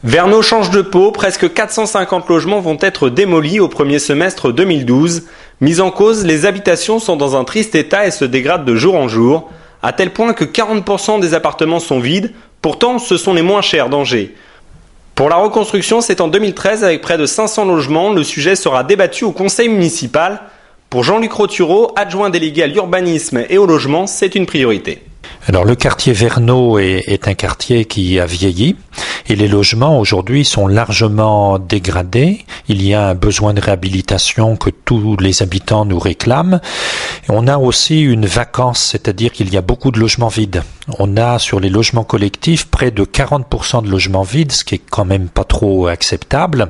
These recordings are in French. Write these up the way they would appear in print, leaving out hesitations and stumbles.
Verno change de peau, presque 450 logements vont être démolis au premier semestre 2012. Mis en cause, les habitations sont dans un triste état et se dégradent de jour en jour, à tel point que 40% des appartements sont vides, pourtant ce sont les moins chers d'Angers. Pour la reconstruction, c'est en 2013 avec près de 500 logements, le sujet sera débattu au conseil municipal. Pour Jean-Luc Rotureau, adjoint délégué à l'urbanisme et au logement, c'est une priorité. Alors le quartier Verno est un quartier qui a vieilli et les logements aujourd'hui sont largement dégradés. Il y a un besoin de réhabilitation que tous les habitants nous réclament. Et on a aussi une vacance, c'est-à-dire qu'il y a beaucoup de logements vides. On a sur les logements collectifs près de 40% de logements vides, ce qui est quand même pas trop acceptable.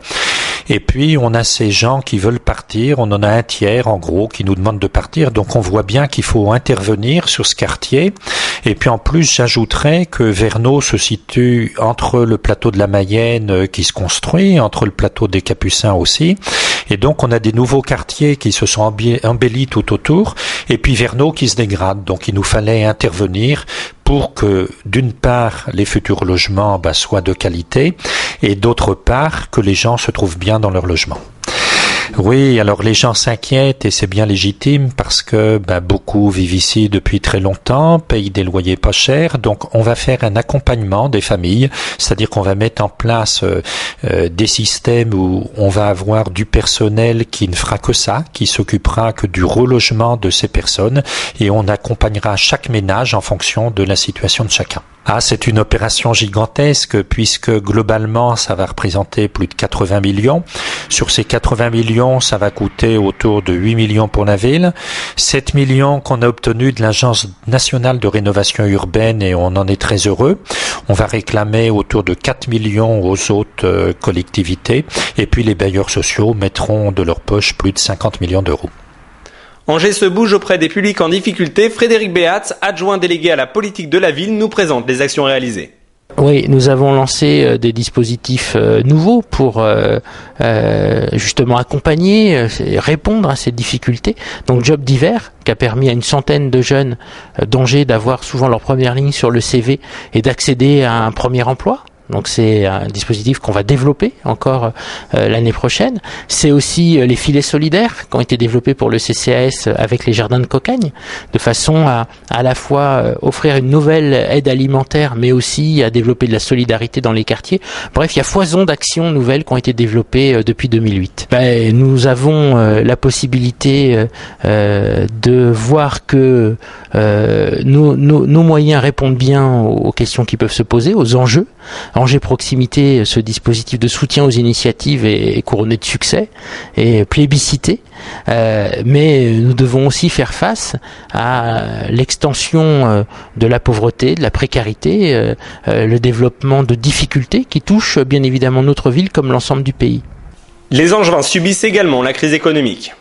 Et puis on a ces gens qui veulent partir, on en a un tiers en gros qui nous demandent de partir, donc on voit bien qu'il faut intervenir sur ce quartier. Et puis en plus j'ajouterais que Verno se situe entre le plateau de la Mayenne qui se construit, entre le plateau des Capucins aussi, et donc on a des nouveaux quartiers qui se sont embellis tout autour, et puis Verno qui se dégrade, donc il nous fallait intervenir pour que d'une part les futurs logements soient de qualité et d'autre part que les gens se trouvent bien dans leur logement. Oui, alors les gens s'inquiètent et c'est bien légitime parce que beaucoup vivent ici depuis très longtemps, payent des loyers pas chers, donc on va faire un accompagnement des familles, c'est-à-dire qu'on va mettre en place des systèmes où on va avoir du personnel qui ne fera que ça, qui s'occupera que du relogement de ces personnes et on accompagnera chaque ménage en fonction de la situation de chacun. C'est une opération gigantesque puisque globalement ça va représenter plus de 80 millions. Sur ces 80 millions, ça va coûter autour de 8 millions pour la ville. 7 millions qu'on a obtenus de l'Agence nationale de rénovation urbaine et on en est très heureux. On va réclamer autour de 4 millions aux autres collectivités et puis les bailleurs sociaux mettront de leur poche plus de 50 millions d'euros. Angers se bouge auprès des publics en difficulté. Frédéric Béatz, adjoint délégué à la politique de la ville, nous présente les actions réalisées. Oui, nous avons lancé des dispositifs nouveaux pour justement accompagner, répondre à ces difficultés. Donc Job d'hiver, qui a permis à une centaine de jeunes d'Angers d'avoir souvent leur première ligne sur le CV et d'accéder à un premier emploi. Donc c'est un dispositif qu'on va développer encore l'année prochaine. C'est aussi les filets solidaires qui ont été développés pour le CCAS avec les jardins de Cocagne, de façon à la fois offrir une nouvelle aide alimentaire, mais aussi à développer de la solidarité dans les quartiers. Bref, il y a foison d'actions nouvelles qui ont été développées depuis 2008. Nous avons la possibilité de voir que nos moyens répondent bien aux questions qui peuvent se poser, aux enjeux. Angers Proximité, ce dispositif de soutien aux initiatives est couronné de succès et plébiscité, mais nous devons aussi faire face à l'extension de la pauvreté, de la précarité, le développement de difficultés qui touchent bien évidemment notre ville comme l'ensemble du pays. Les Angevins subissent également la crise économique.